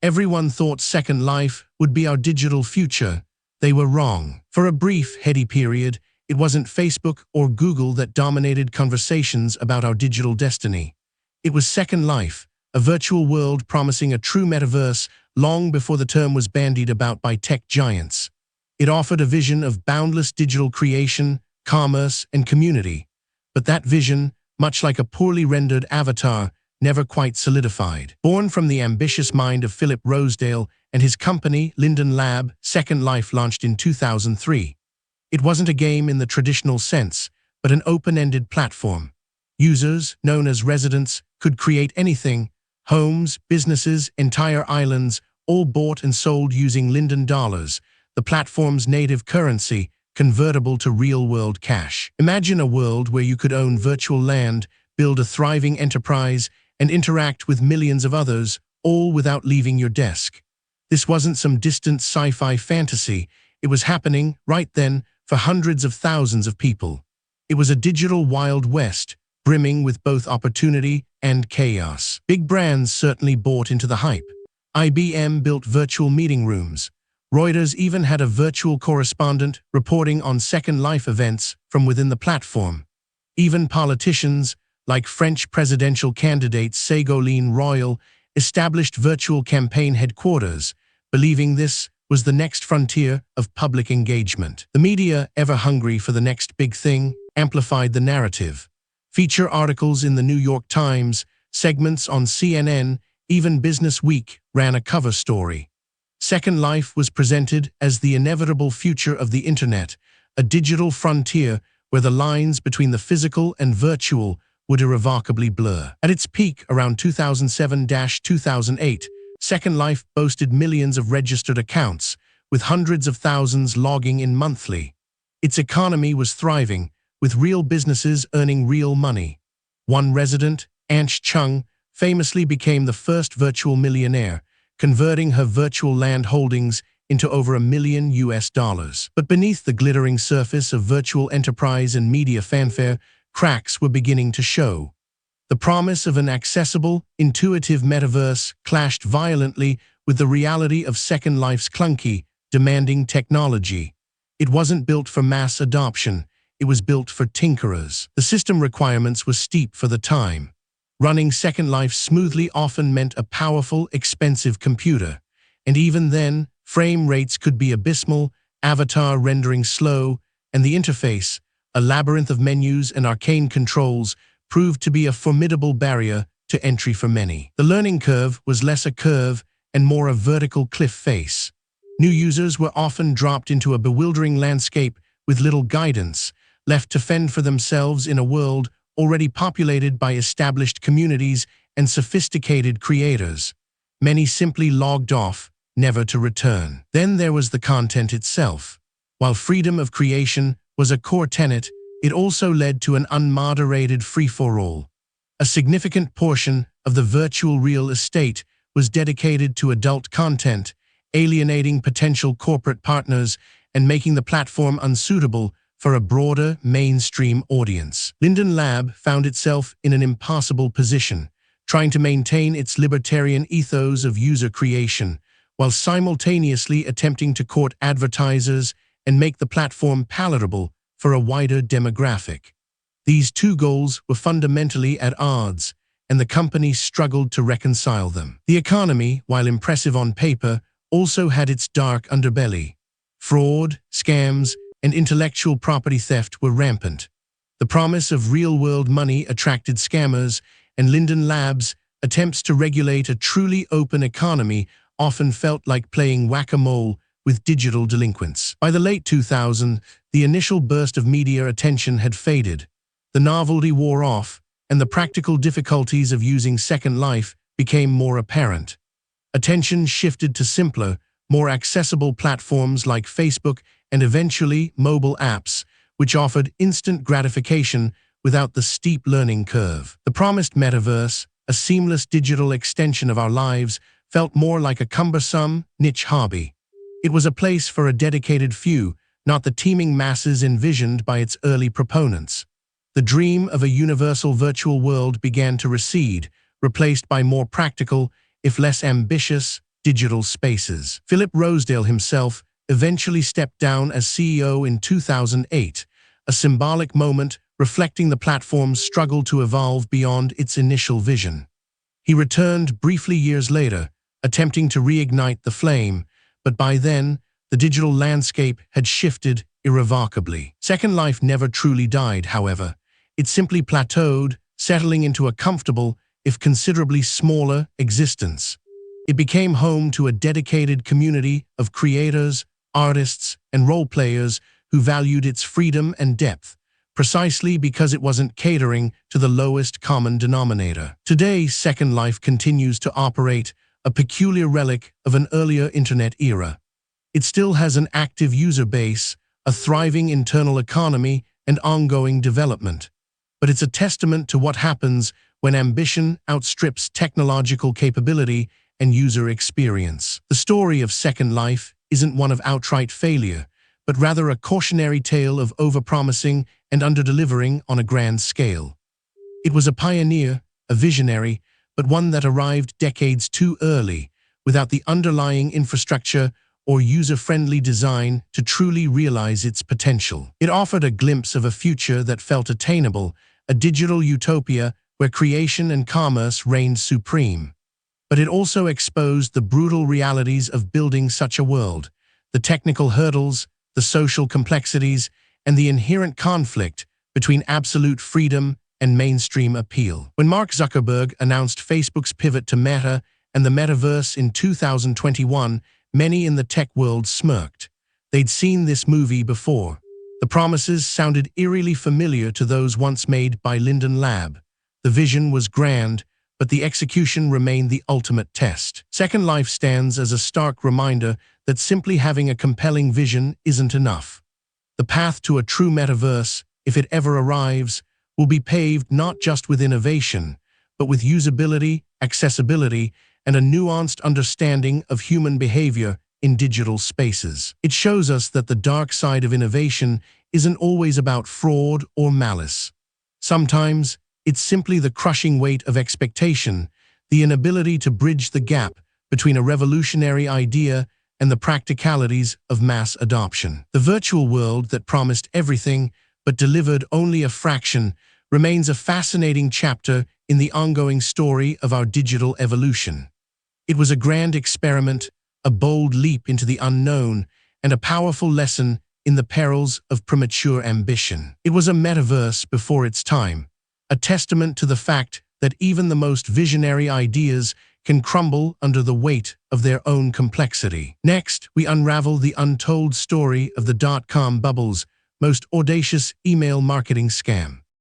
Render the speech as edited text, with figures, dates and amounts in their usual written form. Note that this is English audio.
Everyone thought Second Life would be our digital future. They were wrong. For a brief, heady period, it wasn't Facebook or Google that dominated conversations about our digital destiny. It was Second Life, a virtual world promising a true metaverse long before the term was bandied about by tech giants. It offered a vision of boundless digital creation, commerce, and community. But that vision, much like a poorly rendered avatar, never quite solidified. Born from the ambitious mind of Philip Rosedale and his company, Linden Lab, Second Life launched in 2003. It wasn't a game in the traditional sense, but an open-ended platform. Users, known as residents, could create anything: homes, businesses, entire islands, all bought and sold using Linden dollars, the platform's native currency, convertible to real-world cash. Imagine a world where you could own virtual land, build a thriving enterprise, and interact with millions of others, all without leaving your desk. This wasn't some distant sci-fi fantasy. It was happening, right then, for hundreds of thousands of people. It was a digital Wild West, brimming with both opportunity and chaos. Big brands certainly bought into the hype. IBM built virtual meeting rooms. Reuters even had a virtual correspondent reporting on Second Life events from within the platform. Even politicians, like French presidential candidate Ségolène Royal, established virtual campaign headquarters, believing this was the next frontier of public engagement. The media, ever hungry for the next big thing, amplified the narrative. Feature articles in the New York Times, segments on CNN, even Business Week ran a cover story. Second Life was presented as the inevitable future of the internet, a digital frontier where the lines between the physical and virtual would irrevocably blur. At its peak around 2007-2008, Second Life boasted millions of registered accounts, with hundreds of thousands logging in monthly. Its economy was thriving, with real businesses earning real money. One resident, Anch Chung, famously became the first virtual millionaire, converting her virtual land holdings into over $1 million. But beneath the glittering surface of virtual enterprise and media fanfare, cracks were beginning to show. The promise of an accessible, intuitive metaverse clashed violently with the reality of Second Life's clunky, demanding technology. It wasn't built for mass adoption. It was built for tinkerers. The system requirements were steep for the time. Running Second Life smoothly often meant a powerful, expensive computer. And even then, frame rates could be abysmal, avatar rendering slow, and the interface, a labyrinth of menus and arcane controls, proved to be a formidable barrier to entry for many. The learning curve was less a curve and more a vertical cliff face. New users were often dropped into a bewildering landscape with little guidance, left to fend for themselves in a world already populated by established communities and sophisticated creators. Many simply logged off, never to return. Then there was the content itself. While freedom of creation was a core tenet, it also led to an unmoderated free-for-all. A significant portion of the virtual real estate was dedicated to adult content, alienating potential corporate partners and making the platform unsuitable for a broader, mainstream audience. Linden Lab found itself in an impossible position, trying to maintain its libertarian ethos of user creation, while simultaneously attempting to court advertisers and make the platform palatable for a wider demographic. These two goals were fundamentally at odds, and the company struggled to reconcile them. The economy, while impressive on paper, also had its dark underbelly. Fraud, scams, and intellectual property theft were rampant. The promise of real-world money attracted scammers, and Linden Labs' attempts to regulate a truly open economy often felt like playing whack-a-mole with digital delinquents. By the late 2000s, the initial burst of media attention had faded. The novelty wore off, and the practical difficulties of using Second Life became more apparent. Attention shifted to simpler, more accessible platforms like Facebook and eventually mobile apps, which offered instant gratification without the steep learning curve. The promised metaverse, a seamless digital extension of our lives, felt more like a cumbersome, niche hobby. It was a place for a dedicated few, not the teeming masses envisioned by its early proponents. The dream of a universal virtual world began to recede, replaced by more practical, if less ambitious, digital spaces. Philip Rosedale himself eventually stepped down as CEO in 2008, a symbolic moment reflecting the platform's struggle to evolve beyond its initial vision. He returned briefly years later, attempting to reignite the flame, but by then, the digital landscape had shifted irrevocably. Second Life never truly died, however. It simply plateaued, settling into a comfortable, if considerably smaller, existence. It became home to a dedicated community of creators, artists, and role-players who valued its freedom and depth, precisely because it wasn't catering to the lowest common denominator. Today, Second Life continues to operate, a peculiar relic of an earlier internet era. It still has an active user base, a thriving internal economy, and ongoing development. But it's a testament to what happens when ambition outstrips technological capability and user experience. The story of Second Life isn't one of outright failure, but rather a cautionary tale of overpromising and underdelivering on a grand scale. It was a pioneer, a visionary, but one that arrived decades too early, without the underlying infrastructure or user-friendly design to truly realize its potential. It offered a glimpse of a future that felt attainable, a digital utopia where creation and commerce reigned supreme. But it also exposed the brutal realities of building such a world, the technical hurdles, the social complexities, and the inherent conflict between absolute freedom and mainstream appeal. When Mark Zuckerberg announced Facebook's pivot to Meta and the Metaverse in 2021, many in the tech world smirked. They'd seen this movie before. The promises sounded eerily familiar to those once made by Linden Lab. The vision was grand, but the execution remained the ultimate test. Second Life stands as a stark reminder that simply having a compelling vision isn't enough. The path to a true metaverse, if it ever arrives, will be paved not just with innovation, but with usability, accessibility, and a nuanced understanding of human behavior in digital spaces. It shows us that the dark side of innovation isn't always about fraud or malice. Sometimes, it's simply the crushing weight of expectation, the inability to bridge the gap between a revolutionary idea and the practicalities of mass adoption. The virtual world that promised everything but delivered only a fraction remains a fascinating chapter in the ongoing story of our digital evolution. It was a grand experiment, a bold leap into the unknown, and a powerful lesson in the perils of premature ambition. It was a metaverse before its time, a testament to the fact that even the most visionary ideas can crumble under the weight of their own complexity. Next, we unravel the untold story of the dot-com bubble's most audacious email marketing scam.